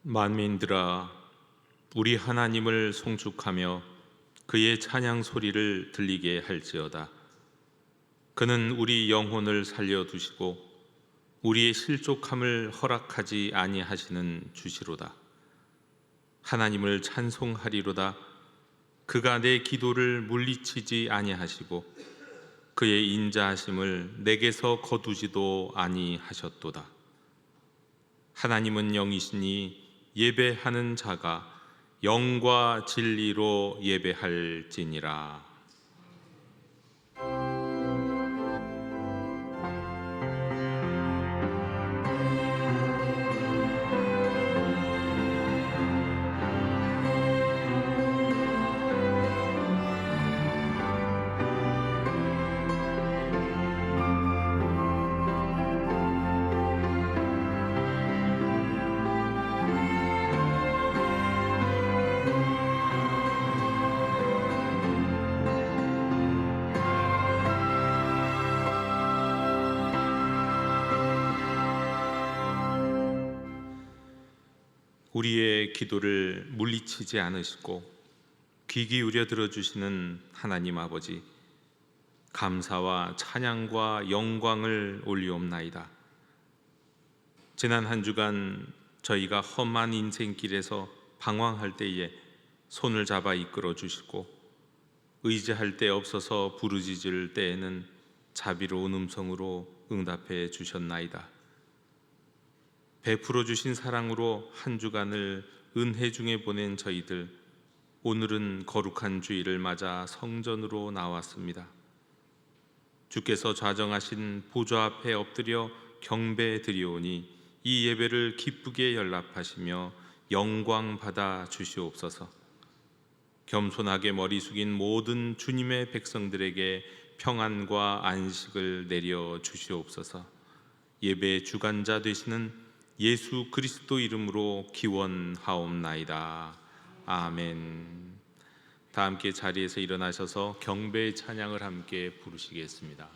만민들아, 우리 하나님을 송축하며 그의 찬양 소리를 들리게 할지어다. 그는 우리 영혼을 살려두시고 우리의 실족함을 허락하지 아니하시는 주시로다. 하나님을 찬송하리로다. 그가 내 기도를 물리치지 아니하시고 그의 인자하심을 내게서 거두지도 아니하셨도다. 하나님은 영이시니 예배하는 자가 영과 진리로 예배할지니라. 우리의 기도를 물리치지 않으시고 귀 기울여 들어주시는 하나님 아버지, 감사와 찬양과 영광을 올리옵나이다. 지난 한 주간 저희가 험한 인생길에서 방황할 때에 손을 잡아 이끌어 주시고 의지할 데 없어서 부르짖을 때에는 자비로운 음성으로 응답해 주셨나이다. 베풀어 주신 사랑으로 한 주간을 은혜 중에 보낸 저희들, 오늘은 거룩한 주일을 맞아 성전으로 나왔습니다. 주께서 좌정하신 보좌 앞에 엎드려 경배 드리오니 이 예배를 기쁘게 연락하시며 영광 받아 주시옵소서. 겸손하게 머리 숙인 모든 주님의 백성들에게 평안과 안식을 내려 주시옵소서. 예배의 주관자 되시는 예수 그리스도 이름으로 기원하옵나이다. 아멘. 다 함께 자리에서 일어나셔서 경배의 찬양을 함께 부르시겠습니다.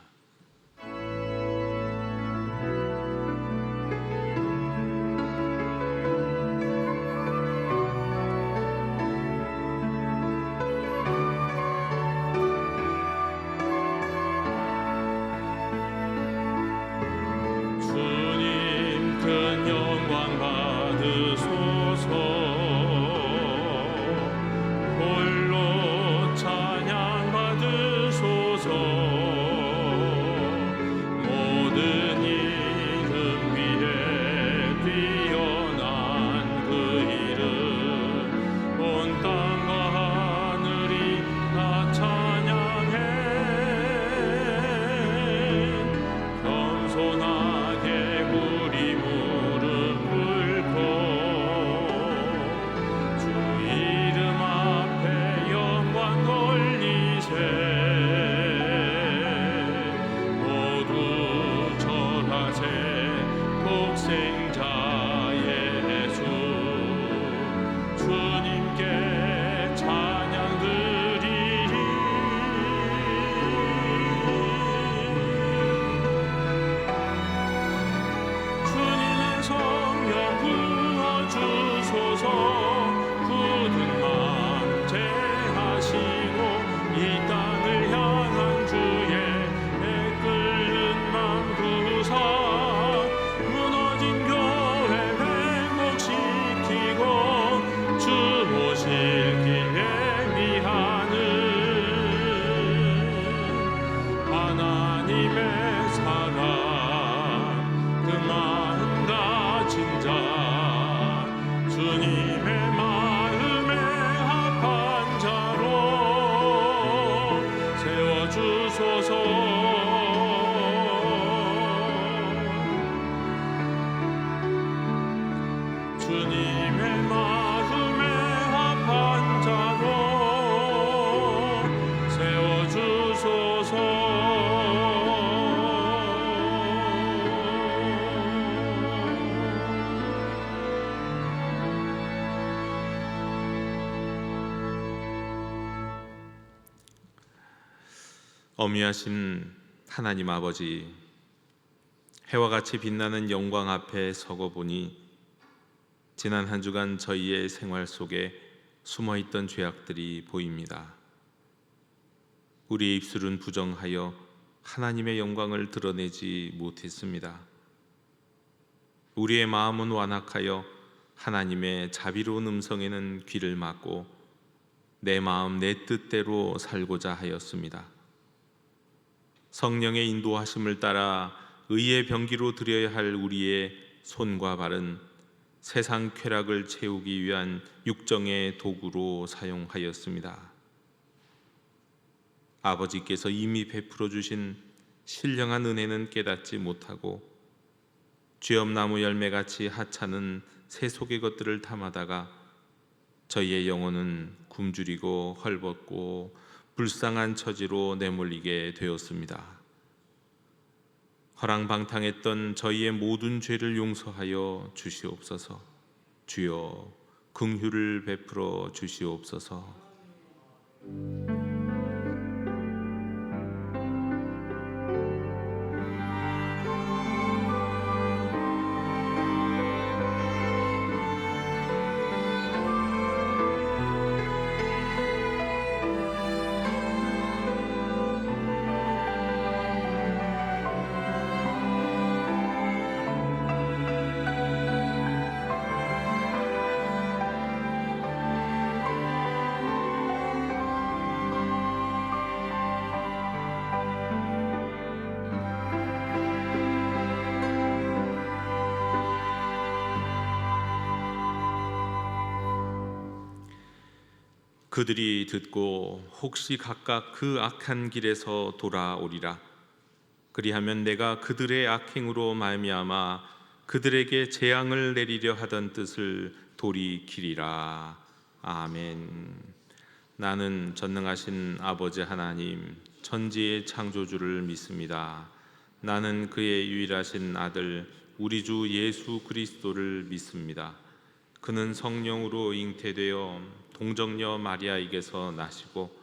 어미하신 하나님 아버지, 해와 같이 빛나는 영광 앞에 서고 보니 지난 한 주간 저희의 생활 속에 숨어있던 죄악들이 보입니다. 우리의 입술은 부정하여 하나님의 영광을 드러내지 못했습니다. 우리의 마음은 완악하여 하나님의 자비로운 음성에는 귀를 막고 내 마음 내 뜻대로 살고자 하였습니다. 성령의 인도하심을 따라 의의 병기로 드려야 할 우리의 손과 발은 세상 쾌락을 채우기 위한 육정의 도구로 사용하였습니다. 아버지께서 이미 베풀어 주신 신령한 은혜는 깨닫지 못하고 죄업나무 열매같이 하찮은 세속의 것들을 탐하다가 저희의 영혼은 굶주리고 헐벗고 불쌍한 처지로 내몰리게 되었습니다. 허랑방탕했던 저희의 모든 죄를 용서하여 주시옵소서. 주여 긍휼을 베풀어 주시옵소서. 그들이 듣고 혹시 각각 그 악한 길에서 돌아오리라. 그리하면 내가 그들의 악행으로 말미암아 그들에게 재앙을 내리려 하던 뜻을 돌이키리라. 아멘. 나는 전능하신 아버지 하나님 천지의 창조주를 믿습니다. 나는 그의 유일하신 아들 우리 주 예수 그리스도를 믿습니다. 그는 성령으로 잉태되어 동정녀 마리아에게서 나시고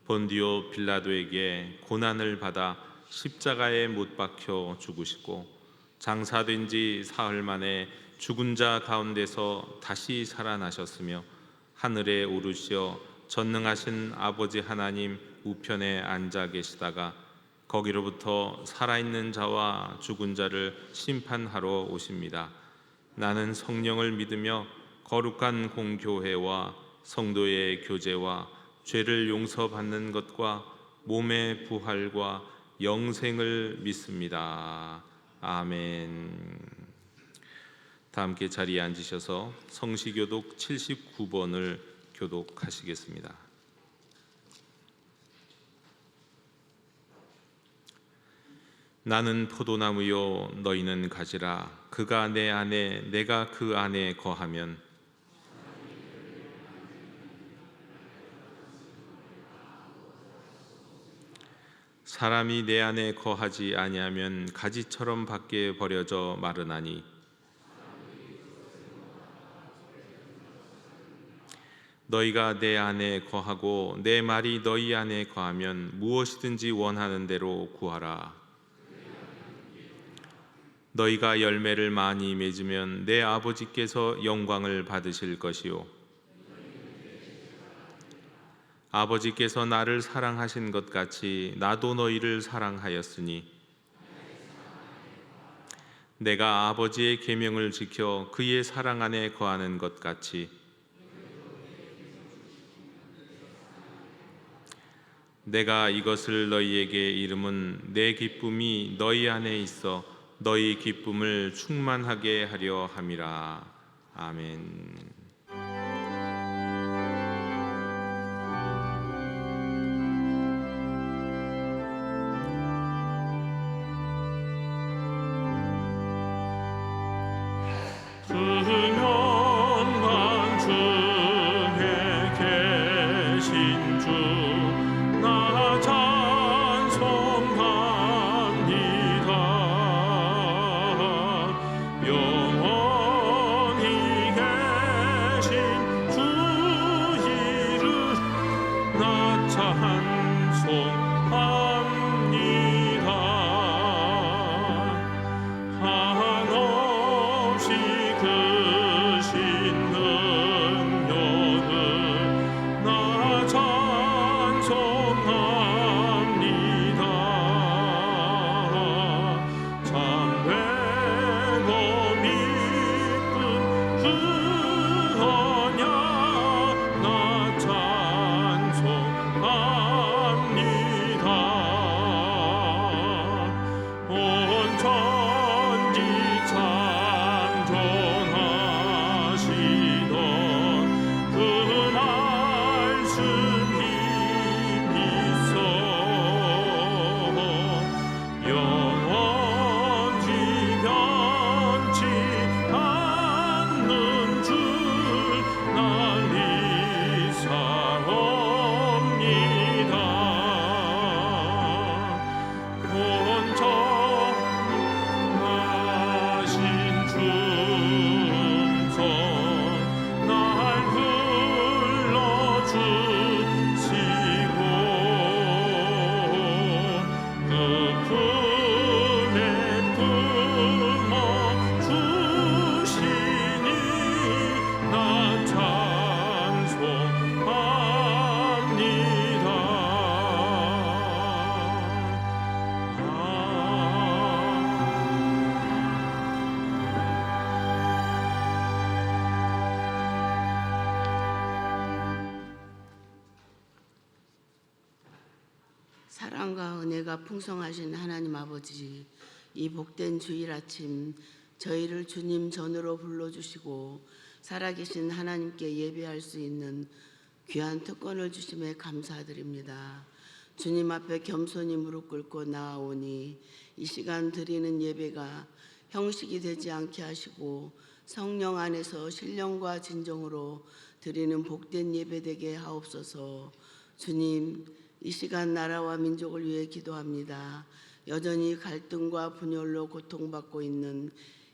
본디오 빌라도에게 고난을 받아 십자가에 못 박혀 죽으시고 장사된 지 사흘 만에 죽은 자 가운데서 다시 살아나셨으며 하늘에 오르시어 전능하신 아버지 하나님 우편에 앉아 계시다가 거기로부터 살아있는 자와 죽은 자를 심판하러 오십니다. 나는 성령을 믿으며 거룩한 공교회와 성도의 교제와 죄를 용서받는 것과 몸의 부활과 영생을 믿습니다. 아멘. 다 함께 자리에 앉으셔서 성시교독 79번을 교독하시겠습니다. 나는 포도나무요 너희는 가지라. 그가 내 안에 내가 그 안에 거하면 사람이 내 안에 거하지 아니하면 가지처럼 밖에 버려져 마르나니 너희가 내 안에 거하고 내 말이 너희 안에 거하면 무엇이든지 원하는 대로 구하라. 너희가 열매를 많이 맺으면 내 아버지께서 영광을 받으실 것이요 아버지께서 나를 사랑하신 것 같이 나도 너희를 사랑하였으니 내가 아버지의 계명을 지켜 그의 사랑 안에 거하는 것 같이 내가 이것을 너희에게 이름은 내 기쁨이 너희 안에 있어 너희 기쁨을 충만하게 하려 함이라. 아멘. 영원히 사랑과 은혜가 풍성하신 하나님 아버지, 이 복된 주일 아침 저희를 주님 전으로 불러주시고 살아계신 하나님께 예배할 수 있는 귀한 특권을 주심에 감사드립니다. 주님 앞에 겸손히 무릎 꿇고 나아오니 이 시간 드리는 예배가 형식이 되지 않게 하시고 성령 안에서 신령과 진정으로 드리는 복된 예배 되게 하옵소서. 주님, 이 시간 나라와 민족을 위해 기도합니다. 여전히 갈등과 분열로 고통받고 있는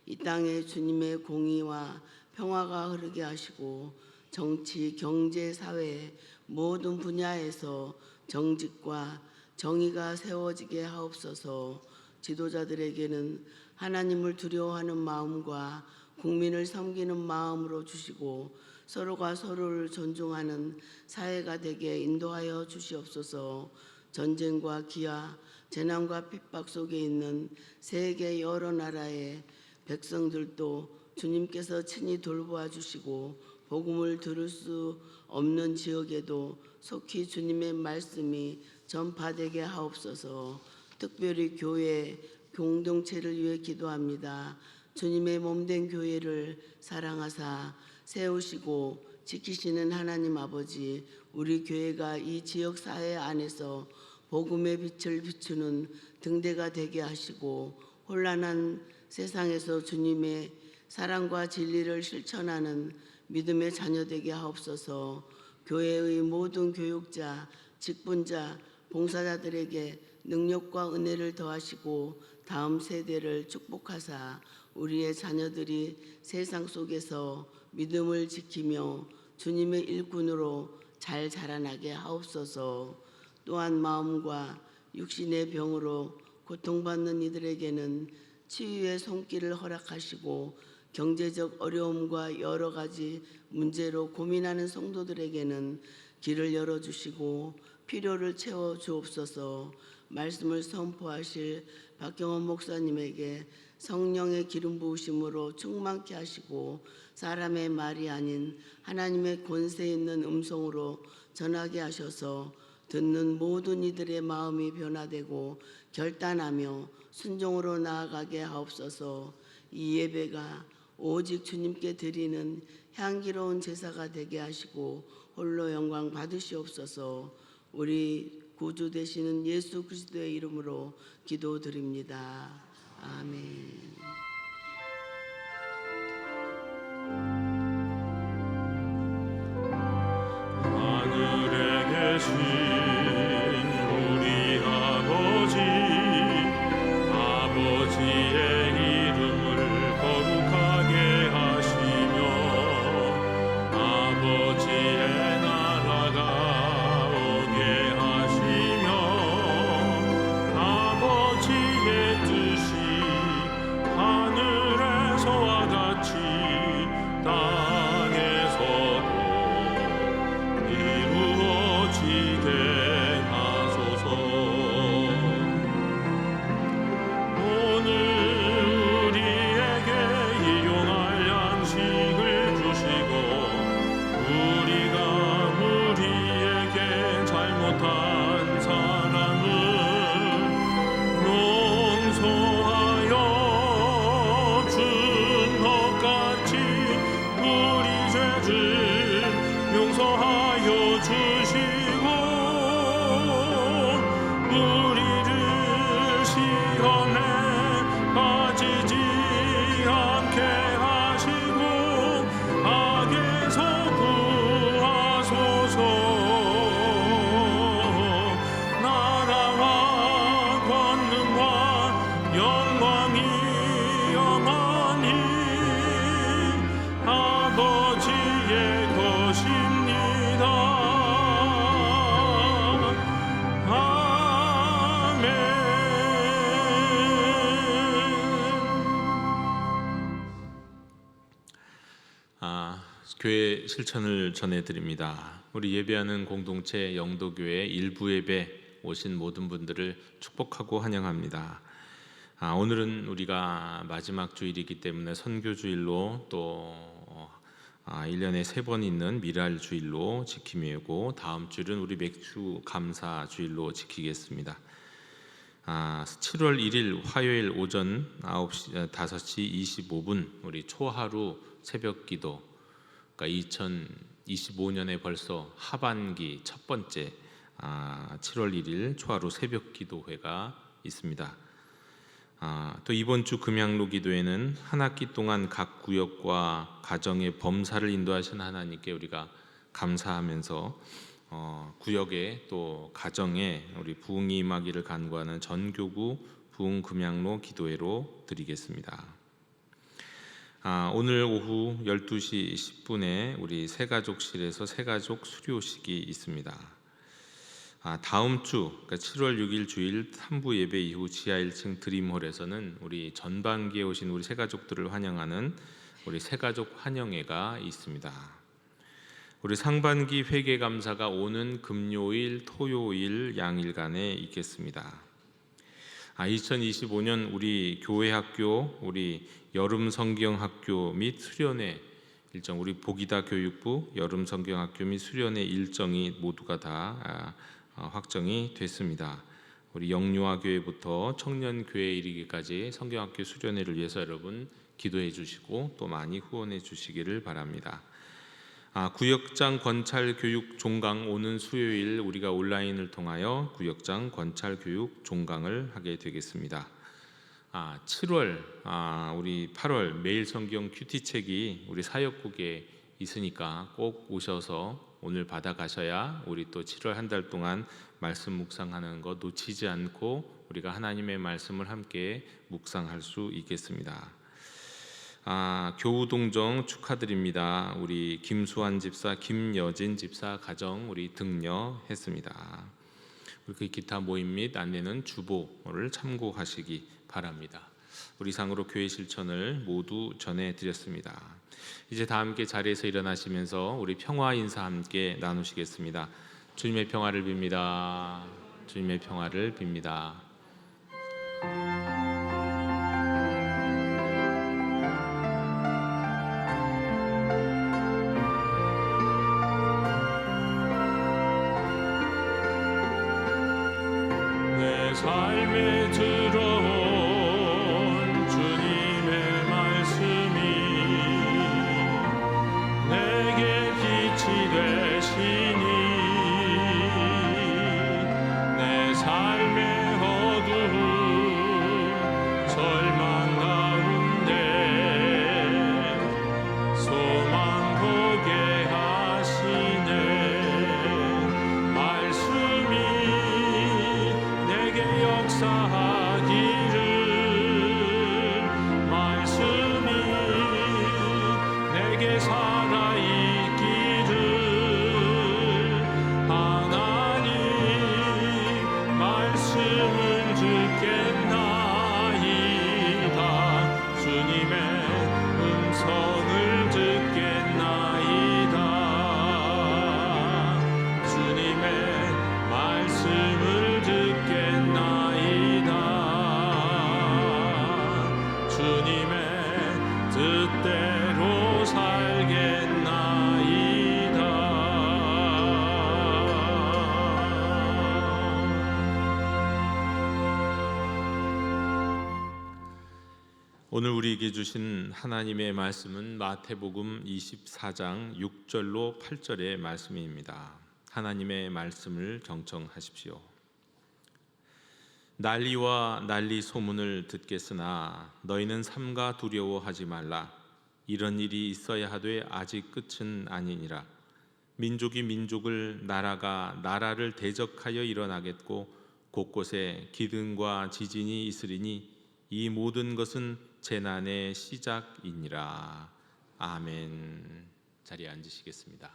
이 땅에 주님의 공의와 평화가 흐르게 하시고 정치, 경제, 사회 모든 분야에서 정직과 정의가 세워지게 하옵소서. 지도자들에게는 하나님을 두려워하는 마음과 국민을 섬기는 마음으로 주시고 서로가 서로를 존중하는 사회가 되게 인도하여 주시옵소서. 전쟁과 기아, 재난과 핍박 속에 있는 세계 여러 나라의 백성들도 주님께서 친히 돌보아 주시고 복음을 들을 수 없는 지역에도 속히 주님의 말씀이 전파되게 하옵소서. 특별히 교회 공동체를 위해 기도합니다. 주님의 몸된 교회를 사랑하사 세우시고 지키시는 하나님 아버지, 우리 교회가 이 지역 사회 안에서 복음의 빛을 비추는 등대가 되게 하시고 혼란한 세상에서 주님의 사랑과 진리를 실천하는 믿음의 자녀 되게 하옵소서. 교회의 모든 교육자, 직분자, 봉사자들에게 능력과 은혜를 더하시고 다음 세대를 축복하사 우리의 자녀들이 세상 속에서 믿음을 지키며 주님의 일꾼으로 잘 자라나게 하옵소서. 또한 마음과 육신의 병으로 고통받는 이들에게는 치유의 손길을 허락하시고 경제적 어려움과 여러 가지 문제로 고민하는 성도들에게는 길을 열어주시고 필요를 채워 주옵소서. 말씀을 선포하실 박경원 목사님에게 성령의 기름 부으심으로 충만케 하시고 사람의 말이 아닌 하나님의 권세 있는 음성으로 전하게 하셔서 듣는 모든 이들의 마음이 변화되고 결단하며 순종으로 나아가게 하옵소서. 이 예배가 오직 주님께 드리는 향기로운 제사가 되게 하시고 홀로 영광 받으시옵소서. 우리 구주 되시는 예수 그리스도의 이름으로 기도드립니다. 아멘. 하늘에 계신 우리 아버지, 아버지의 이름을 거룩하게 하시며 아버지의 나라가 오게 하시며 아버지의 뜻이 하늘에서와 같이 땅에서도 이루어지게 하소서. 오늘 우리에게 일용할 양식을 주시고 우리가 우리에게 잘못한 사람을 용서하여 준 것 같이 우리 죄를 용서하여 주시고 우리를 시험에 빠지지 않게 하시고 악에서 구하소서. 나라와 권능과 영광이 영원히 아버지의 것입니다. 아멘. 교회 실천을 전해드립니다. 우리 예배하는 공동체 영도교회 일부 예배 오신 모든 분들을 축복하고 환영합니다. 오늘은 우리가 마지막 주일이기 때문에 선교주일로 또 1년에 3번 있는 미랄 주일로 지킴이고, 다음 주일은 우리 맥주 감사 주일로 지키겠습니다. 7월 1일 화요일 오전 5시 25분 우리 초하루 새벽 기도, 그러니까 2025년에 벌써 하반기 첫 번째 7월 1일 초하루 새벽 기도회가 있습니다. 또 이번 주 금양로 기도회는 한 학기 동안 각 구역과 가정의 범사를 인도하신 하나님께 우리가 감사하면서 구역에 또 가정에 우리 부흥이 임하기를 간구하는 전교구 부흥 금양로 기도회로 드리겠습니다. 오늘 오후 12시 10분에 우리 새가족실에서 새가족 수료식이 있습니다. 다음 주, 그러니까 7월 6일 주일 3부 예배 이후 지하 1층 드림홀에서는 우리 전반기에 오신 우리 새가족들을 환영하는 우리 새가족 환영회가 있습니다. 우리 상반기 회개감사가 오는 금요일, 토요일 양일간에 있겠습니다. 2025년 우리 교회 학교, 우리 여름 성경학교 및 수련회 일정, 우리 보기다 교육부 여름 성경학교 및 수련회 일정이 모두가 다 확정이 됐습니다. 우리 영유아 교회부터 청년 교회에 이르기까지 성경학교 수련회를 위해서 여러분 기도해 주시고 또 많이 후원해 주시기를 바랍니다. 구역장 권찰 교육 종강 오는 수요일 우리가 온라인을 통하여 구역장 권찰 교육 종강을 하게 되겠습니다. 7월 우리 8월 매일 성경 큐티책이 우리 사역국에 있으니까 꼭 오셔서 오늘 받아가셔야 우리 또 7월 한 달 동안 말씀 묵상하는 거 놓치지 않고 우리가 하나님의 말씀을 함께 묵상할 수 있겠습니다. 교우동정 축하드립니다. 우리 김수환 집사, 김여진 집사 가정 우리 등려했습니다. 우리 기타 모임 및 안내는 주보를 참고하시기 바랍니다. 우리 이상으로 교회 실천을 모두 전해드렸습니다. 이제 다 함께 자리에서 일어나시면서 우리 평화 인사 함께 나누시겠습니다. 주님의 평화를 빕니다. 주님의 평화를 빕니다. 내 삶에 들어온 주님의 말씀이 내게 빛이 되시니 내 삶의 어두운 절망 가운데 소망 보게 하시네. 말씀이 내게 역사하기를, 말씀이 내게 살아있기를, 하나님 말씀을 듣겠나이다. 주님의 음성을 듣겠나이다. 주님의 말씀을 듣겠나이다. 주님의 뜻대로 살겠나이다. 오늘 우리에게 주신 하나님의 말씀은 마태복음 24장 6절로 8절의 말씀입니다. 하나님의 말씀을 경청하십시오. 난리와 난리 소문을 듣겠으나 너희는 삼가 두려워하지 말라. 이런 일이 있어야 하되 아직 끝은 아니니라. 민족이 민족을, 나라가 나라를 대적하여 일어나겠고 곳곳에 기근과 지진이 있으리니 이 모든 것은 재난의 시작이니라. 아멘. 자리에 앉으시겠습니다.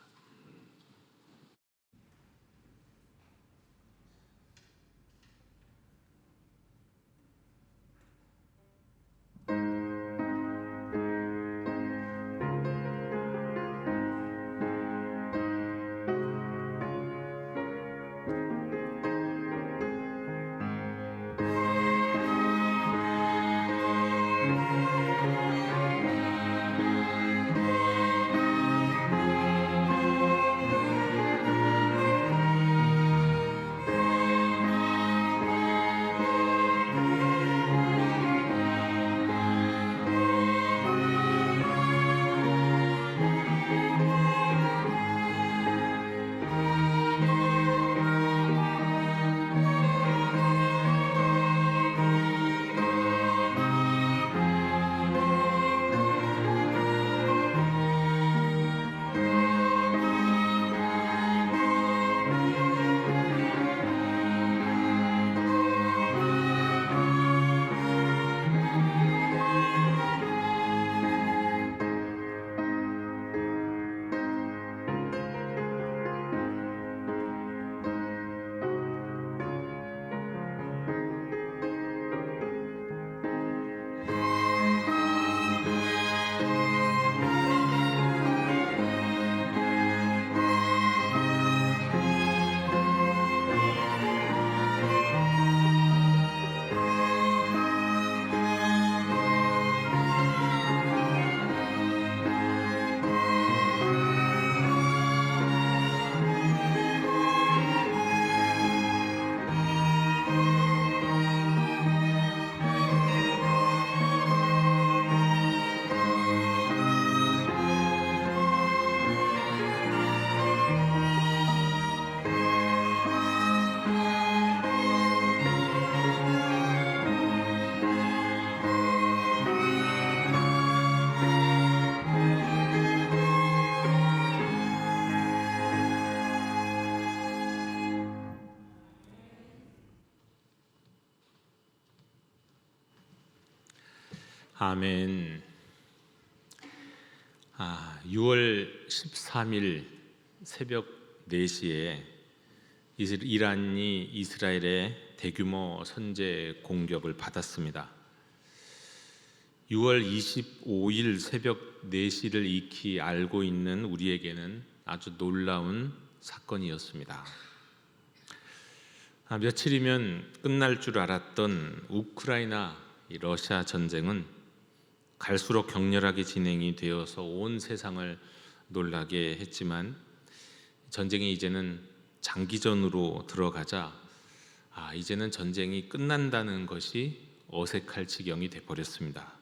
아멘. 6월 13일 새벽 4시에 이란이 이스라엘의 대규모 선제 공격을 받았습니다. 6월 25일 새벽 4시를 익히 알고 있는 우리에게는 아주 놀라운 사건이었습니다. 며칠이면 끝날 줄 알았던 우크라이나 러시아 전쟁은 갈수록 격렬하게 진행이 되어서 온 세상을 놀라게 했지만 전쟁이 이제는 장기전으로 들어가자 이제는 전쟁이 끝난다는 것이 어색할 지경이 돼버렸습니다.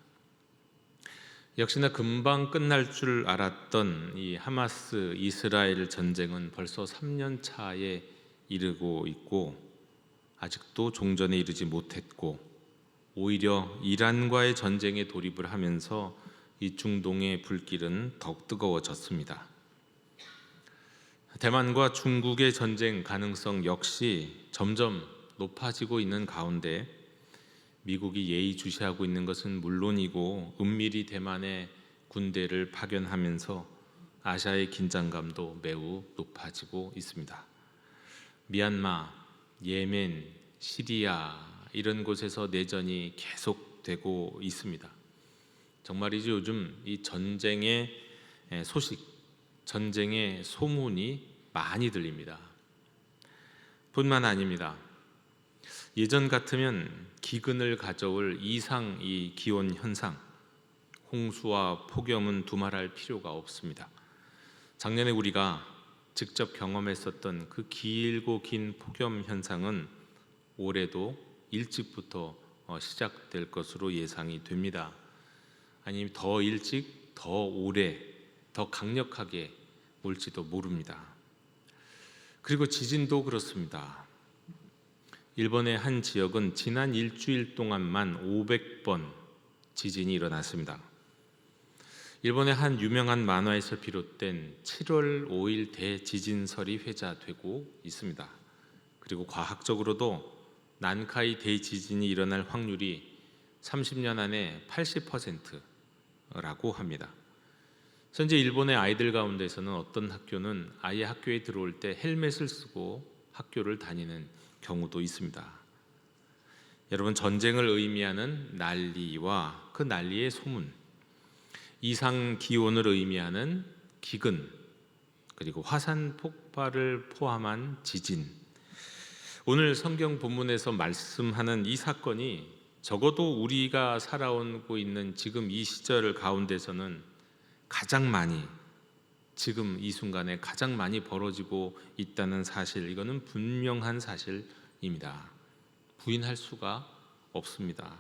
역시나 금방 끝날 줄 알았던 이 하마스 이스라엘 전쟁은 벌써 3년 차에 이르고 있고 아직도 종전에 이르지 못했고 오히려 이란과의 전쟁에 돌입을 하면서 이 중동의 불길은 더욱 뜨거워졌습니다. 대만과 중국의 전쟁 가능성 역시 점점 높아지고 있는 가운데 미국이 예의주시하고 있는 것은 물론이고 은밀히 대만에 군대를 파견하면서 아시아의 긴장감도 매우 높아지고 있습니다. 미얀마, 예멘, 시리아 이런 곳에서 내전이 계속되고 있습니다. 정말이죠. 요즘 이 전쟁의 소식, 전쟁의 소문이 많이 들립니다. 뿐만 아닙니다. 예전 같으면 기근을 가져올 이상 이 기온 현상, 홍수와 폭염은 두말할 필요가 없습니다. 작년에 우리가 직접 경험했었던 그 길고 긴 폭염 현상은 올해도 일찍부터 시작될 것으로 예상이 됩니다. 아니면 더 일찍, 더 오래, 더 강력하게 올지도 모릅니다. 그리고 지진도 그렇습니다. 일본의 한 지역은 지난 일주일 동안만 500번 지진이 일어났습니다. 일본의 한 유명한 만화에서 비롯된 7월 5일 대지진설이 회자되고 있습니다. 그리고 과학적으로도 난카이 대지진이 일어날 확률이 30년 안에 80%라고 합니다. 현재 일본의 아이들 가운데서는 어떤 학교는 아예 학교에 들어올 때 헬멧을 쓰고 학교를 다니는 경우도 있습니다. 여러분, 전쟁을 의미하는 난리와 그 난리의 소문, 이상 기온을 의미하는 기근, 그리고 화산 폭발을 포함한 지진, 오늘 성경 본문에서 말씀하는 이 사건이 적어도 우리가 살아오고 있는 지금 이 시절 가운데서는 가장 많이, 지금 이 순간에 가장 많이 벌어지고 있다는 사실, 이거는 분명한 사실입니다. 부인할 수가 없습니다.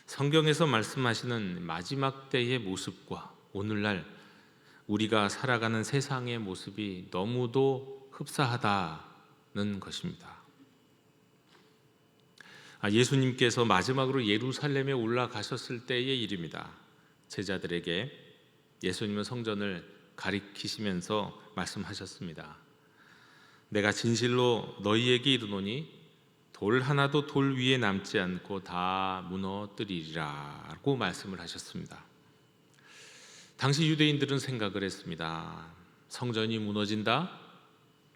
성경에서 말씀하시는 마지막 때의 모습과 오늘날 우리가 살아가는 세상의 모습이 너무도 흡사하다는 것입니다. 예수님께서 마지막으로 예루살렘에 올라가셨을 때의 일입니다. 제자들에게 예수님은 성전을 가리키시면서 말씀하셨습니다. 내가 진실로 너희에게 이르노니 돌 하나도 돌 위에 남지 않고 다 무너뜨리리라 라고 말씀을 하셨습니다. 당시 유대인들은 생각을 했습니다. 성전이 무너진다?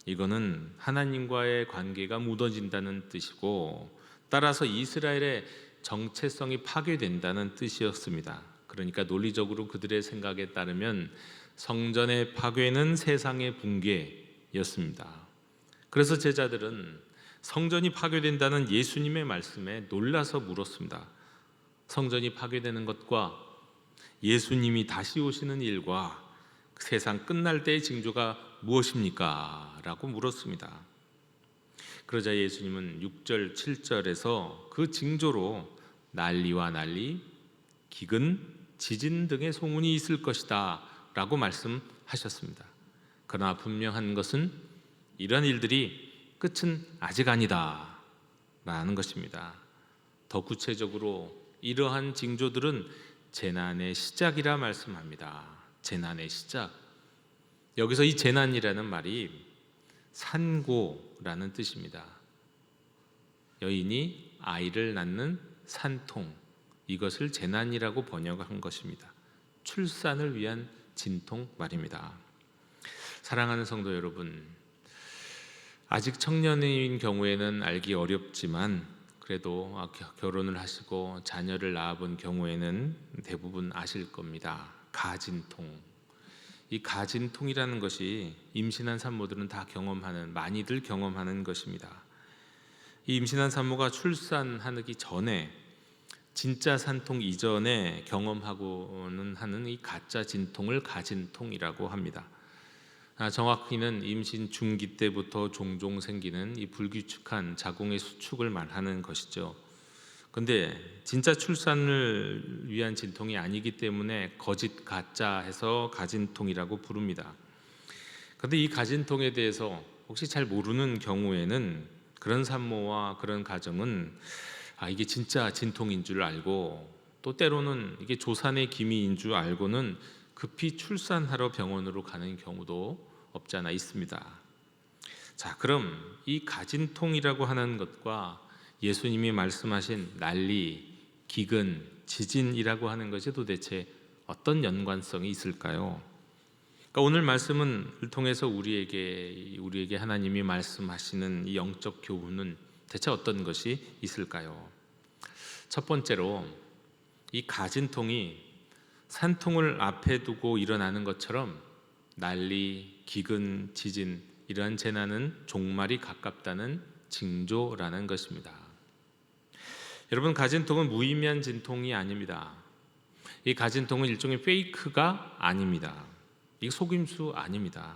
이거는 하나님과의 관계가 무너진다는 뜻이고 따라서 이스라엘의 정체성이 파괴된다는 뜻이었습니다. 그러니까 논리적으로 그들의 생각에 따르면 성전의 파괴는 세상의 붕괴였습니다. 그래서 제자들은 성전이 파괴된다는 예수님의 말씀에 놀라서 물었습니다. 성전이 파괴되는 것과 예수님이 다시 오시는 일과 세상 끝날 때의 징조가 무엇입니까? 라고 물었습니다. 그러자 예수님은 6절, 7절에서 그 징조로 난리와 난리, 기근, 지진 등의 소문이 있을 것이다 라고 말씀하셨습니다. 그러나 분명한 것은 이런 일들이 끝은 아직 아니다 라는 것입니다. 더 구체적으로 이러한 징조들은 재난의 시작이라 말씀합니다. 재난의 시작. 여기서 이 재난이라는 말이 산고라는 뜻입니다. 여인이 아이를 낳는 산통, 이것을 재난이라고 번역한 것입니다. 출산을 위한 진통 말입니다. 사랑하는 성도 여러분, 아직 청년인 경우에는 알기 어렵지만 그래도 결혼을 하시고 자녀를 낳아본 경우에는 대부분 아실 겁니다. 가진통. 이 가진통이라는 것이 임신한 산모들은 다 많이들 경험하는 것입니다. 이 임신한 산모가 출산하기 전에 진짜 산통 이전에 경험하고는 하는 이 가짜 진통을 가진통이라고 합니다. 정확히는 임신 중기 때부터 종종 생기는 이 불규칙한 자궁의 수축을 말하는 것이죠. 근데 진짜 출산을 위한 진통이 아니기 때문에 거짓 가짜 해서 가진통이라고 부릅니다. 근데 이 가진통에 대해서 혹시 잘 모르는 경우에는 그런 산모와 그런 가정은 이게 진짜 진통인 줄 알고 또 때로는 이게 조산의 기미인 줄 알고는 급히 출산하러 병원으로 가는 경우도 없지 않아 있습니다. 자, 그럼 이 가진통이라고 하는 것과 예수님이 말씀하신 난리, 기근, 지진이라고 하는 것이 도대체 어떤 연관성이 있을까요? 그러니까 오늘 말씀을 통해서 우리에게 하나님이 말씀하시는 이 영적 교훈은 대체 어떤 것이 있을까요? 첫 번째로 이 가진통이 산통을 앞에 두고 일어나는 것처럼 난리, 기근, 지진 이러한 재난은 종말이 가깝다는 징조라는 것입니다. 여러분, 가진통은 무의미한 진통이 아닙니다. 이 가진통은 일종의 페이크가 아닙니다. 이 속임수 아닙니다.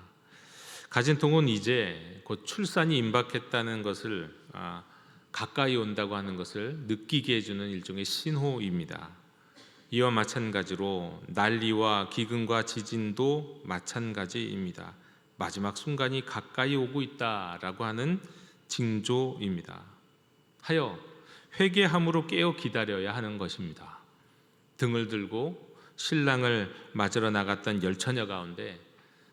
가진통은 이제 곧 출산이 임박했다는 것을 가까이 온다고 하는 것을 느끼게 해주는 일종의 신호입니다. 이와 마찬가지로 난리와 기근과 지진도 마찬가지입니다. 마지막 순간이 가까이 오고 있다라고 하는 징조입니다. 하여 회개함으로 깨어 기다려야 하는 것입니다. 등을 들고 신랑을 맞으러 나갔던 10처녀 가운데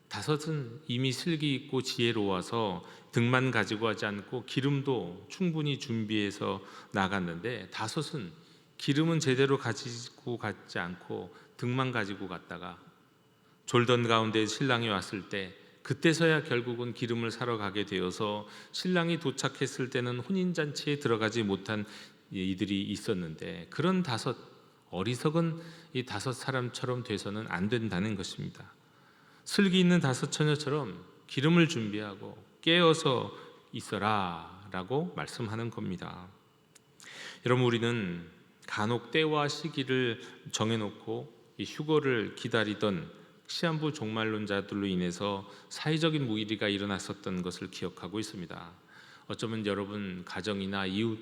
5은 이미 슬기 있고 지혜로워서 등만 가지고 하지 않고 기름도 충분히 준비해서 나갔는데 5은 기름은 제대로 가지고 갔지 않고 등만 가지고 갔다가 졸던 가운데 신랑이 왔을 때 그때서야 결국은 기름을 사러 가게 되어서 신랑이 도착했을 때는 혼인잔치에 들어가지 못한 이들이 있었는데 그런 어리석은 이 5사람처럼 돼서는 안 된다는 것입니다. 슬기 있는 5처녀처럼 기름을 준비하고 깨어서 있어라 라고 말씀하는 겁니다. 여러분, 우리는 간혹 때와 시기를 정해놓고 이 휴거를 기다리던 시한부 종말론자들로 인해서 사회적인 무의리가 일어났었던 것을 기억하고 있습니다. 어쩌면 여러분 가정이나 이웃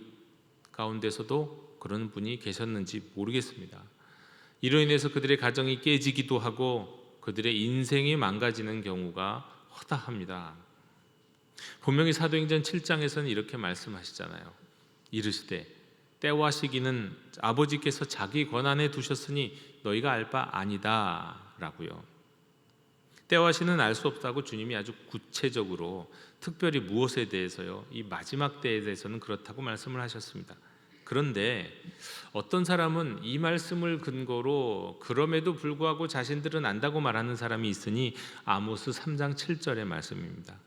가운데서도 그런 분이 계셨는지 모르겠습니다. 이로 인해서 그들의 가정이 깨지기도 하고 그들의 인생이 망가지는 경우가 허다합니다. 분명히 사도행전 7장에서는 이렇게 말씀하시잖아요. 이르시되 때와 시기는 아버지께서 자기 권한에 두셨으니 너희가 알 바 아니다 라고요. 때와 시는 알 수 없다고 주님이 아주 구체적으로 특별히 무엇에 대해서요, 이 마지막 때에 대해서는 그렇다고 말씀을 하셨습니다. 그런데 어떤 사람은 이 말씀을 근거로 그럼에도 불구하고 자신들은 안다고 말하는 사람이 있으니 아모스 3장 7절의 말씀입니다.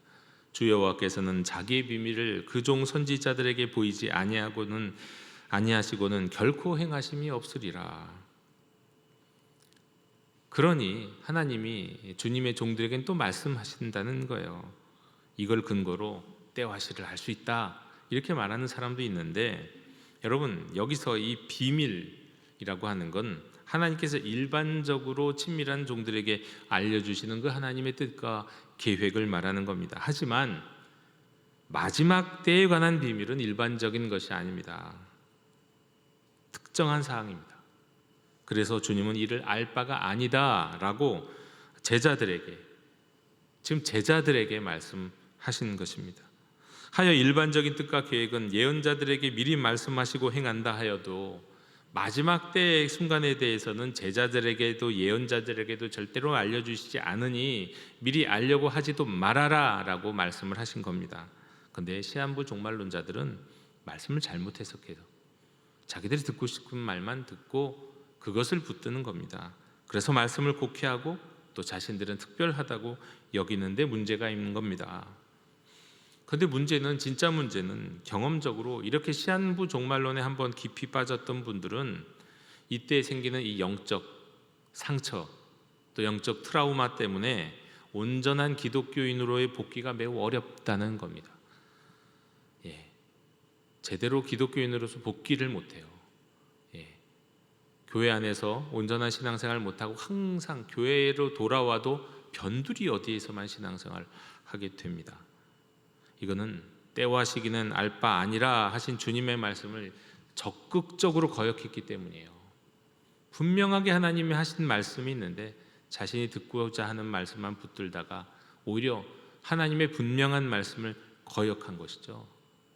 주 여호와께서는 자기의 비밀을 그 종 선지자들에게 보이지 아니하시고는 결코 행하심이 없으리라. 그러니 하나님이 주님의 종들에게는 또 말씀하신다는 거예요. 이걸 근거로 때와 시를 알 수 있다 이렇게 말하는 사람도 있는데, 여러분 여기서 이 비밀이라고 하는 건 하나님께서 일반적으로 친밀한 종들에게 알려주시는 그 하나님의 뜻과 계획을 말하는 겁니다. 하지만 마지막 때에 관한 비밀은 일반적인 것이 아닙니다. 특정한 사항입니다. 그래서 주님은 이를 알 바가 아니다 라고 제자들에게 말씀하시는 것입니다. 하여 일반적인 뜻과 계획은 예언자들에게 미리 말씀하시고 행한다 하여도 마지막 때의 순간에 대해서는 제자들에게도 예언자들에게도 절대로 알려주시지 않으니 미리 알려고 하지도 말아라 라고 말씀을 하신 겁니다. 그런데 시한부 종말론자들은 말씀을 잘못 해석해서 자기들이 듣고 싶은 말만 듣고 그것을 붙드는 겁니다. 그래서 말씀을 곡해하고 또 자신들은 특별하다고 여기는데 문제가 있는 겁니다. 그런데 문제는, 진짜 문제는 경험적으로 이렇게 시한부 종말론에 한번 깊이 빠졌던 분들은 이때 생기는 이 영적 상처, 또 영적 트라우마 때문에 온전한 기독교인으로의 복귀가 매우 어렵다는 겁니다. 제대로 기독교인으로서 복귀를 못해요. 교회 안에서 온전한 신앙생활을 못하고 항상 교회로 돌아와도 변두리 어디에서만 신앙생활을 하게 됩니다. 이거는 때와 시기는 알 바 아니라 하신 주님의 말씀을 적극적으로 거역했기 때문이에요. 분명하게 하나님이 하신 말씀이 있는데 자신이 듣고자 하는 말씀만 붙들다가 오히려 하나님의 분명한 말씀을 거역한 것이죠.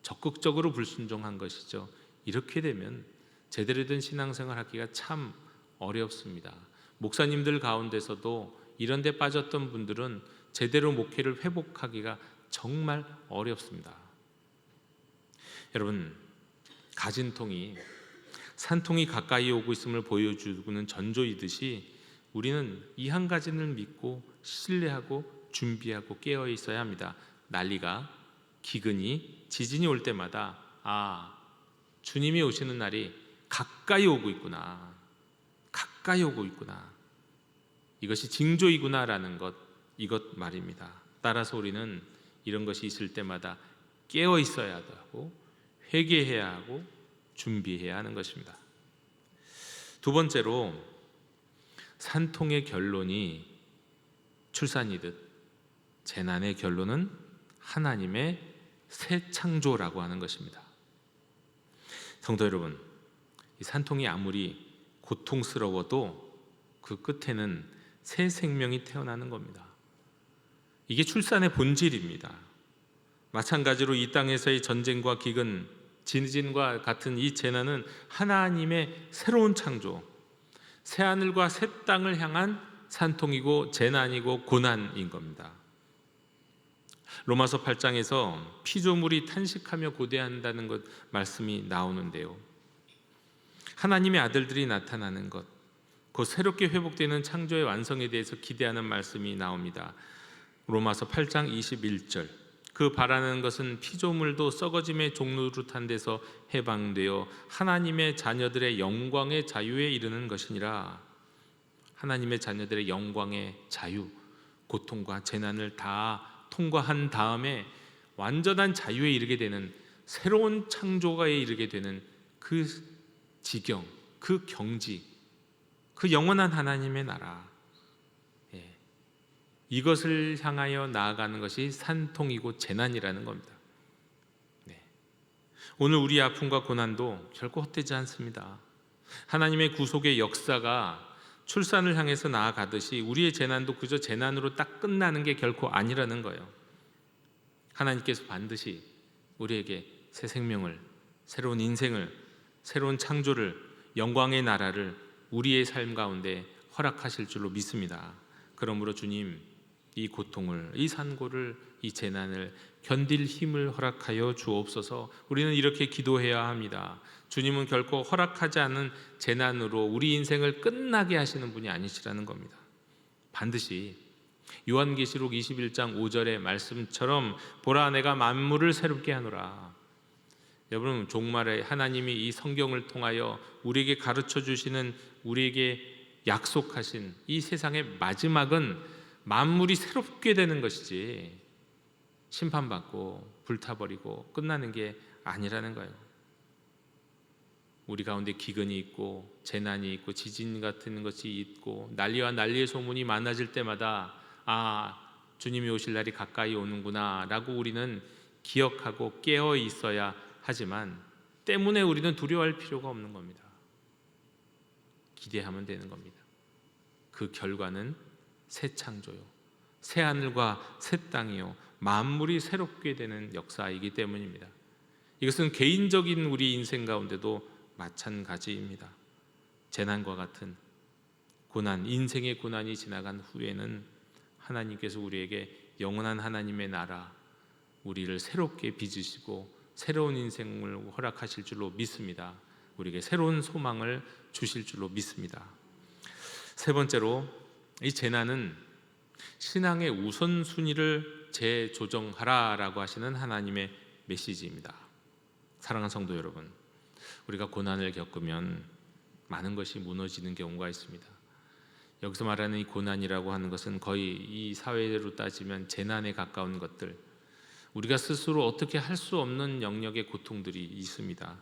적극적으로 불순종한 것이죠. 이렇게 되면 제대로 된 신앙생활 하기가 참 어렵습니다. 목사님들 가운데서도 이런 데 빠졌던 분들은 제대로 목회를 회복하기가 정말 어렵습니다. 여러분, 가진 통이 산통이 가까이 오고 있음을 보여주는 전조이듯이 우리는 이 한 가지를 믿고 신뢰하고 준비하고 깨어 있어야 합니다. 난리가, 기근이, 지진이 올 때마다 주님이 오시는 날이 가까이 오고 있구나, 가까이 오고 있구나, 이것이 징조이구나라는 것, 이것 말입니다. 따라서 우리는 이런 것이 있을 때마다 깨어 있어야 하고 회개해야 하고 준비해야 하는 것입니다. 두 번째로, 산통의 결론이 출산이듯 재난의 결론은 하나님의 새 창조라고 하는 것입니다. 성도 여러분, 이 산통이 아무리 고통스러워도 그 끝에는 새 생명이 태어나는 겁니다. 이게 출산의 본질입니다. 마찬가지로 이 땅에서의 전쟁과 기근, 지진과 같은 이 재난은 하나님의 새로운 창조, 새하늘과 새 땅을 향한 산통이고 재난이고 고난인 겁니다. 로마서 8장에서 피조물이 탄식하며 고대한다는 것 말씀이 나오는데요, 하나님의 아들들이 나타나는 것, 곧 새롭게 회복되는 창조의 완성에 대해서 기대하는 말씀이 나옵니다. 로마서 8장 21절, 그 바라는 것은 피조물도 썩어짐의 종노릇한 데서 해방되어 하나님의 자녀들의 영광의 자유에 이르는 것이니라. 하나님의 자녀들의 영광의 자유, 고통과 재난을 다 통과한 다음에 완전한 자유에 이르게 되는, 새로운 창조가에 이르게 되는 그 지경, 그 경지, 그 영원한 하나님의 나라, 이것을 향하여 나아가는 것이 산통이고 재난이라는 겁니다. 오늘 우리의 아픔과 고난도 결코 헛되지 않습니다. 하나님의 구속의 역사가 출산을 향해서 나아가듯이 우리의 재난도 그저 재난으로 딱 끝나는 게 결코 아니라는 거예요. 하나님께서 반드시 우리에게 새 생명을, 새로운 인생을, 새로운 창조를, 영광의 나라를 우리의 삶 가운데 허락하실 줄로 믿습니다. 그러므로 주님, 이 고통을, 이 산고를, 이 재난을 견딜 힘을 허락하여 주옵소서. 우리는 이렇게 기도해야 합니다. 주님은 결코 허락하지 않은 재난으로 우리 인생을 끝나게 하시는 분이 아니시라는 겁니다. 반드시 요한계시록 21장 5절의 말씀처럼 보라, 내가 만물을 새롭게 하노라. 여러분, 종말에 하나님이 이 성경을 통하여 우리에게 가르쳐 주시는, 우리에게 약속하신 이 세상의 마지막은 만물이 새롭게 되는 것이지 심판받고 불타버리고 끝나는 게 아니라는 거예요. 우리 가운데 기근이 있고 재난이 있고 지진 같은 것이 있고 난리와 난리의 소문이 많아질 때마다 주님이 오실 날이 가까이 오는구나 라고 우리는 기억하고 깨어 있어야 하지만, 때문에 우리는 두려워할 필요가 없는 겁니다. 기대하면 되는 겁니다. 그 결과는 새 창조요, 새 하늘과 새 땅이요, 만물이 새롭게 되는 역사이기 때문입니다. 이것은 개인적인 우리 인생 가운데도 마찬가지입니다. 재난과 같은 고난, 인생의 고난이 지나간 후에는 하나님께서 우리에게 영원한 하나님의 나라, 우리를 새롭게 빚으시고 새로운 인생을 허락하실 줄로 믿습니다. 우리에게 새로운 소망을 주실 줄로 믿습니다. 세 번째로, 이 재난은 신앙의 우선순위를 재조정하라라고 하시는 하나님의 메시지입니다. 사랑하는 성도 여러분, 우리가 고난을 겪으면 많은 것이 무너지는 경우가 있습니다. 여기서 말하는 이 고난이라고 하는 것은 거의 이 사회로 따지면 재난에 가까운 것들, 우리가 스스로 어떻게 할 수 없는 영역의 고통들이 있습니다.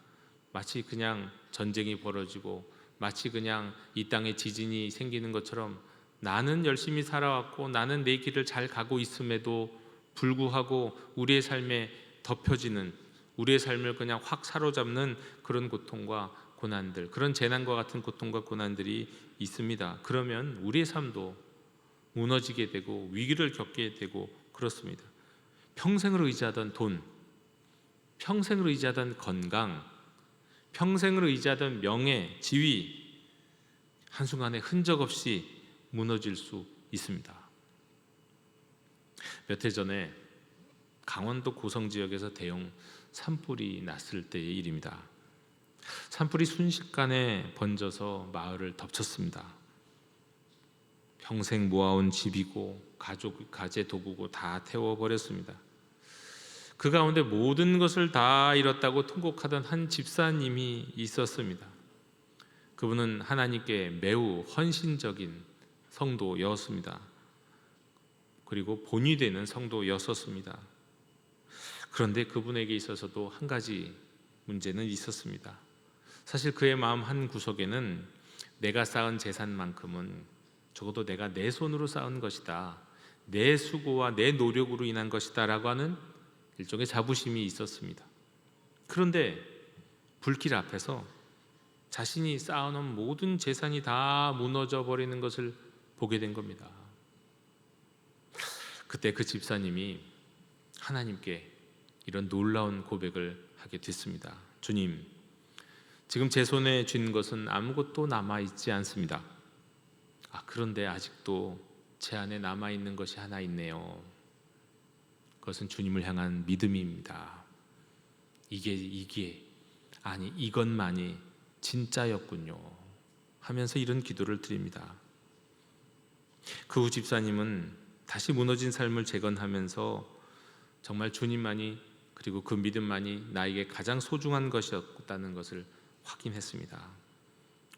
마치 그냥 전쟁이 벌어지고 마치 그냥 이 땅에 지진이 생기는 것처럼 나는 열심히 살아왔고 나는 내 길을 잘 가고 있음에도 불구하고 우리의 삶에 덮여지는, 우리의 삶을 그냥 확 사로잡는 그런 고통과 고난들, 그런 재난과 같은 고통과 고난들이 있습니다. 그러면 우리의 삶도 무너지게 되고 위기를 겪게 되고 그렇습니다. 평생을 의지하던 돈, 평생을 의지하던 건강, 평생을 의지하던 명예, 지위, 한순간에 흔적 없이 무너질 수 있습니다. 몇 해 전에 강원도 고성 지역에서 대형 산불이 났을 때의 일입니다. 산불이 순식간에 번져서 마을을 덮쳤습니다. 평생 모아온 집이고 가족, 가재 도구고 다 태워버렸습니다. 그 가운데 모든 것을 다 잃었다고 통곡하던 한 집사님이 있었습니다. 그분은 하나님께 매우 헌신적인 성도였습니다. 그리고 본이 되는 성도였었습니다. 그런데 그분에게 있어서도 한 가지 문제는 있었습니다. 사실 그의 마음 한 구석에는 내가 쌓은 재산만큼은 적어도 내가 내 손으로 쌓은 것이다, 내 수고와 내 노력으로 인한 것이다 라고 하는 일종의 자부심이 있었습니다. 그런데 불길 앞에서 자신이 쌓아놓은 모든 재산이 다 무너져 버리는 것을 보게 된 겁니다. 그때 그 집사님이 하나님께 이런 놀라운 고백을 하게 됐습니다. 주님, 지금 제 손에 쥔 것은 아무것도 남아있지 않습니다. 그런데 아직도 제 안에 남아있는 것이 하나 있네요. 그것은 주님을 향한 믿음입니다. 이것만이 진짜였군요 하면서 이런 기도를 드립니다. 그 후 집사님은 다시 무너진 삶을 재건하면서 정말 주님만이, 그리고 그 믿음만이 나에게 가장 소중한 것이었다는 것을 확인했습니다.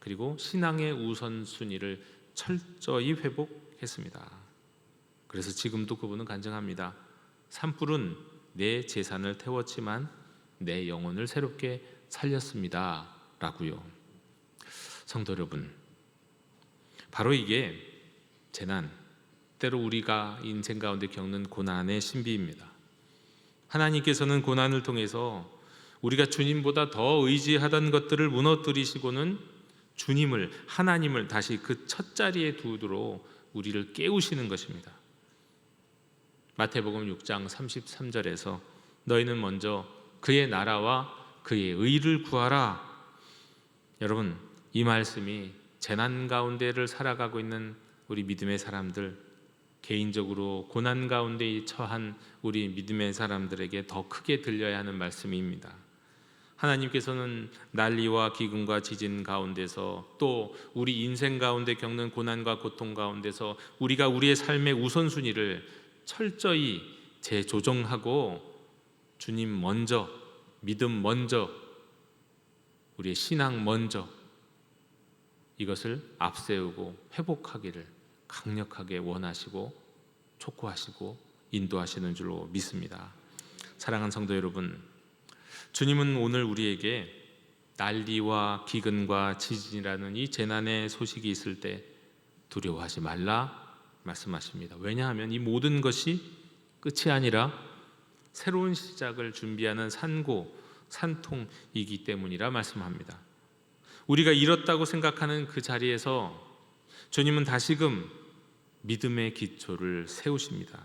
그리고 신앙의 우선순위를 철저히 회복했습니다. 그래서 지금도 그분은 간증합니다. 산불은 내 재산을 태웠지만 내 영혼을 새롭게 살렸습니다 라고요. 성도 여러분, 바로 이게 재난, 때로 우리가 인생 가운데 겪는 고난의 신비입니다. 하나님께서는 고난을 통해서 우리가 주님보다 더 의지하던 것들을 무너뜨리시고는 주님을, 하나님을 다시 그 첫 자리에 두도록 우리를 깨우시는 것입니다. 마태복음 6장 33절에서 너희는 먼저 그의 나라와 그의 의를 구하라. 여러분, 이 말씀이 재난 가운데를 살아가고 있는 우리 믿음의 사람들, 개인적으로 고난 가운데 처한 우리 믿음의 사람들에게 더 크게 들려야 하는 말씀입니다. 하나님께서는 난리와 기근과 지진 가운데서, 또 우리 인생 가운데 겪는 고난과 고통 가운데서 우리가 우리의 삶의 우선순위를 철저히 재조정하고 주님 먼저, 믿음 먼저, 우리의 신앙 먼저, 이것을 앞세우고 회복하기를 강력하게 원하시고 촉구하시고 인도하시는 줄로 믿습니다. 사랑하는 성도 여러분, 주님은 오늘 우리에게 난리와 기근과 지진이라는 이 재난의 소식이 있을 때 두려워하지 말라 말씀하십니다. 왜냐하면 이 모든 것이 끝이 아니라 새로운 시작을 준비하는 산통이기 때문이라 말씀합니다. 우리가 잃었다고 생각하는 그 자리에서 주님은 다시금 믿음의 기초를 세우십니다.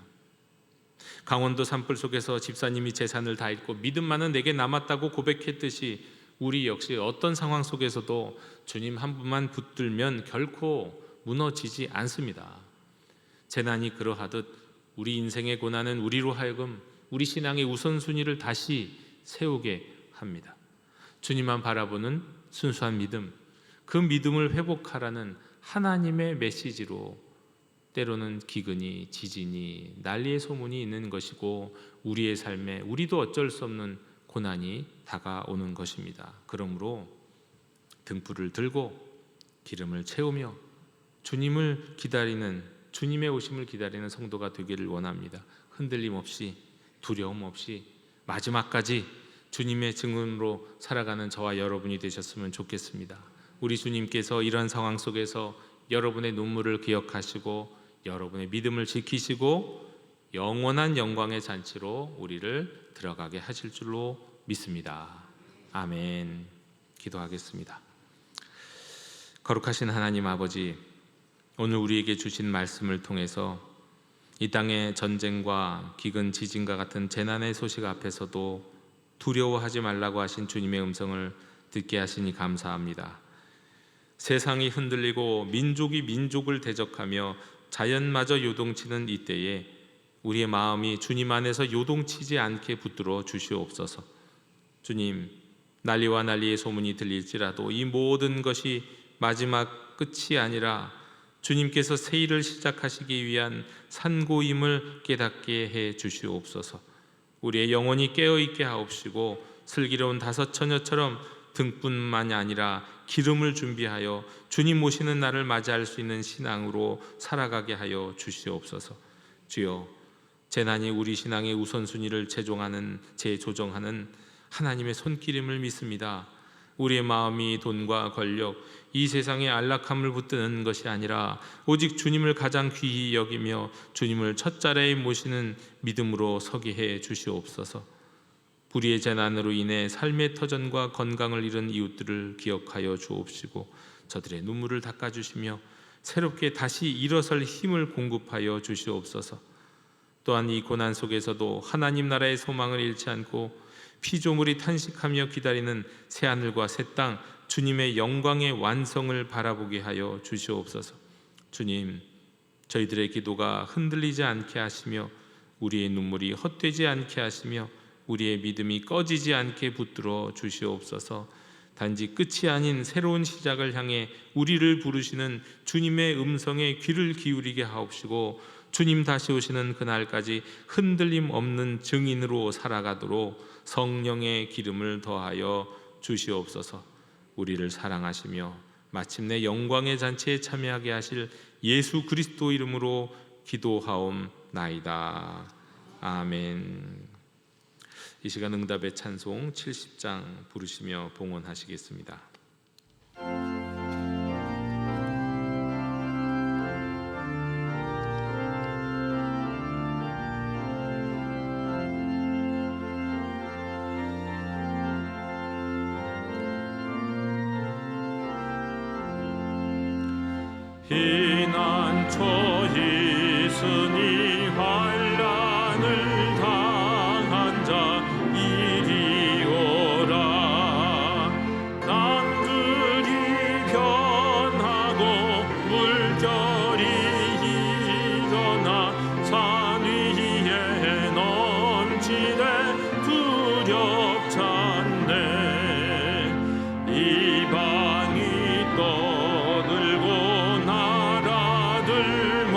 강원도 산불 속에서 집사님이 재산을 다 잃고 믿음만은 내게 남았다고 고백했듯이 우리 역시 어떤 상황 속에서도 주님 한 분만 붙들면 결코 무너지지 않습니다. 재난이 그러하듯 우리 인생의 고난은 우리로 하여금 우리 신앙의 우선순위를 다시 세우게 합니다. 주님만 바라보는 순수한 믿음, 그 믿음을 회복하라는 하나님의 메시지로 때로는 기근이, 지진이, 난리의 소문이 있는 것이고 우리의 삶에 우리도 어쩔 수 없는 고난이 다가오는 것입니다. 그러므로 등불을 들고 기름을 채우며 주님을 기다리는, 주님의 오심을 기다리는 성도가 되기를 원합니다. 흔들림 없이, 두려움 없이 마지막까지 주님의 증언으로 살아가는 저와 여러분이 되셨으면 좋겠습니다. 우리 주님께서 이런 상황 속에서 여러분의 눈물을 기억하시고 여러분의 믿음을 지키시고 영원한 영광의 잔치로 우리를 들어가게 하실 줄로 믿습니다. 아멘. 기도하겠습니다. 거룩하신 하나님 아버지, 오늘 우리에게 주신 말씀을 통해서 이 땅의 전쟁과 기근, 지진과 같은 재난의 소식 앞에서도 두려워하지 말라고 하신 주님의 음성을 듣게 하시니 감사합니다. 세상이 흔들리고 민족이 민족을 대적하며 자연마저 요동치는 이때에 우리의 마음이 주님 안에서 요동치지 않게 붙들어 주시옵소서. 주님, 난리와 난리의 소문이 들릴지라도 이 모든 것이 마지막 끝이 아니라 주님께서 새 일을 시작하시기 위한 산고임을 깨닫게 해 주시옵소서. 우리의 영혼이 깨어있게 하옵시고 슬기로운 다섯 처녀처럼 등뿐만이 아니라 기름을 준비하여 주님 오시는 날을 맞이할 수 있는 신앙으로 살아가게 하여 주시옵소서. 주여, 재난이 우리 신앙의 우선순위를 재조정하는 하나님의 손길임을 믿습니다. 우리의 마음이 돈과 권력, 이 세상의 안락함을 붙드는 것이 아니라 오직 주님을 가장 귀히 여기며 주님을 첫자리에 모시는 믿음으로 서게 해 주시옵소서. 불의의 재난으로 인해 삶의 터전과 건강을 잃은 이웃들을 기억하여 주옵시고 저들의 눈물을 닦아주시며 새롭게 다시 일어설 힘을 공급하여 주시옵소서. 또한 이 고난 속에서도 하나님 나라의 소망을 잃지 않고 피조물이 탄식하며 기다리는 새하늘과 새 땅, 주님의 영광의 완성을 바라보게 하여 주시옵소서. 주님, 저희들의 기도가 흔들리지 않게 하시며 우리의 눈물이 헛되지 않게 하시며 우리의 믿음이 꺼지지 않게 붙들어 주시옵소서. 단지 끝이 아닌 새로운 시작을 향해 우리를 부르시는 주님의 음성에 귀를 기울이게 하옵시고 주님 다시 오시는 그날까지 흔들림 없는 증인으로 살아가도록 성령의 기름을 더하여 주시옵소서. 우리를 사랑하시며 마침내 영광의 잔치에 참여하게 하실 예수 그리스도 이름으로 기도하옵나이다. 아멘. 이 시간 응답의 찬송 70장 부르시며 봉헌하시겠습니다. 피난처 있으니 환난을 당한 자 이리 오라. 남들이 변하고 물결이 일어나 산 위에 넘치네 두렵잖네. 이방이 떠들고 나라들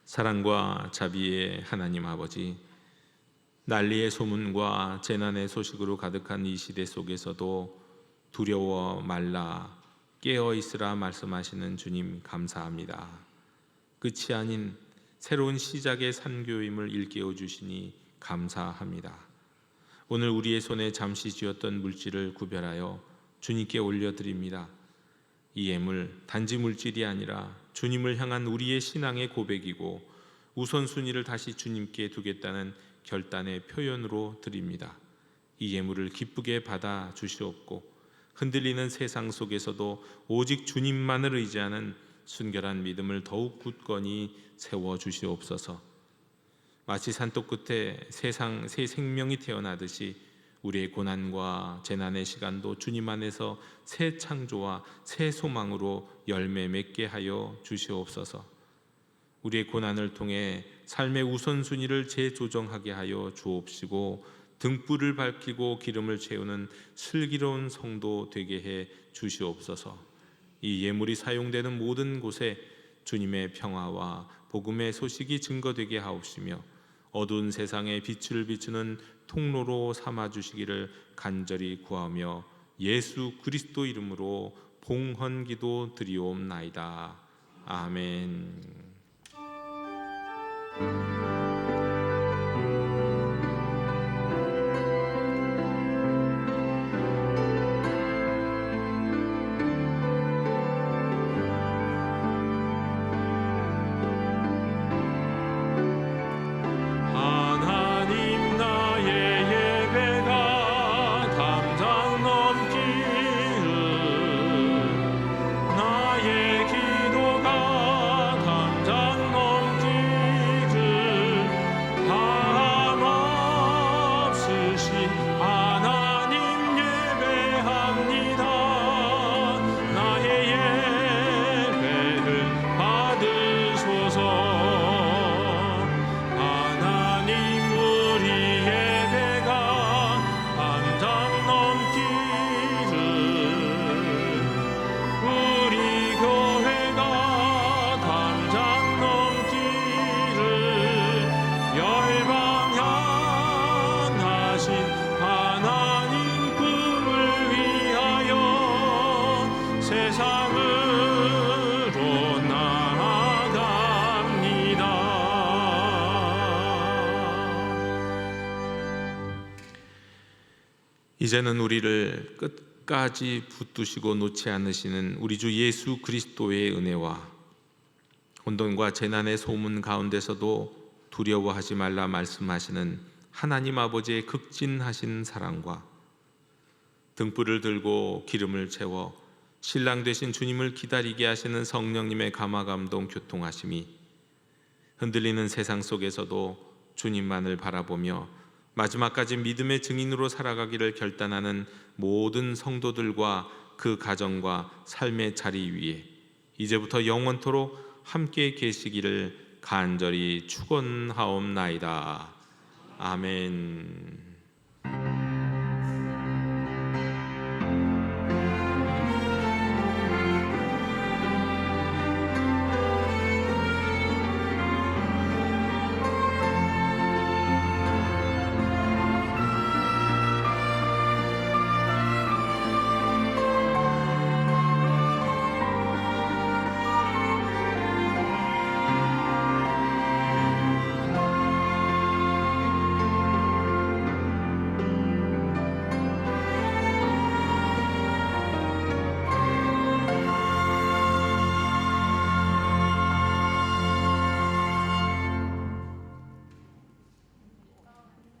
사랑과 자비의 하나님 아버지, 난리의 소문과 재난의 소식으로 가득한 이 시대 속에서도 두려워 말라 깨어 있으라 말씀하시는 주님 감사합니다. 끝이 아닌 새로운 시작의 산교임을 일깨워 주시니 감사합니다. 오늘 우리의 손에 잠시 쥐었던 물질을 구별하여 주님께 올려드립니다. 이 예물 단지 물질이 아니라 주님을 향한 우리의 신앙의 고백이고 우선순위를 다시 주님께 두겠다는 결단의 표현으로 드립니다. 이 예물을 기쁘게 받아 주시옵고 흔들리는 세상 속에서도 오직 주님만을 의지하는 순결한 믿음을 더욱 굳건히 세워 주시옵소서. 마치 산도 끝에 새 생명이 태어나듯이 우리의 고난과 재난의 시간도 주님 안에서 새 창조와 새 소망으로 열매 맺게 하여 주시옵소서. 우리의 고난을 통해 삶의 우선순위를 재조정하게 하여 주옵시고 등불을 밝히고 기름을 채우는 슬기로운 성도 되게 해 주시옵소서. 이 예물이 사용되는 모든 곳에 주님의 평화와 복음의 소식이 증거되게 하옵시며 어두운 세상에 빛을 비추는 통로로 삼아 주시기를 간절히 구하며 예수 그리스도 이름으로 봉헌기도 드리옵나이다. 아멘. 이제는 우리를 끝까지 붙드시고 놓지 않으시는 우리 주 예수 그리스도의 은혜와 혼돈과 재난의 소문 가운데서도 두려워하지 말라 말씀하시는 하나님 아버지의 극진하신 사랑과 등불을 들고 기름을 채워 신랑 되신 주님을 기다리게 하시는 성령님의 감화감동 교통하심이 흔들리는 세상 속에서도 주님만을 바라보며 마지막까지 믿음의 증인으로 살아가기를 결단하는 모든 성도들과 그 가정과 삶의 자리 위에 이제부터 영원토록 함께 계시기를 간절히 축원하옵나이다. 아멘.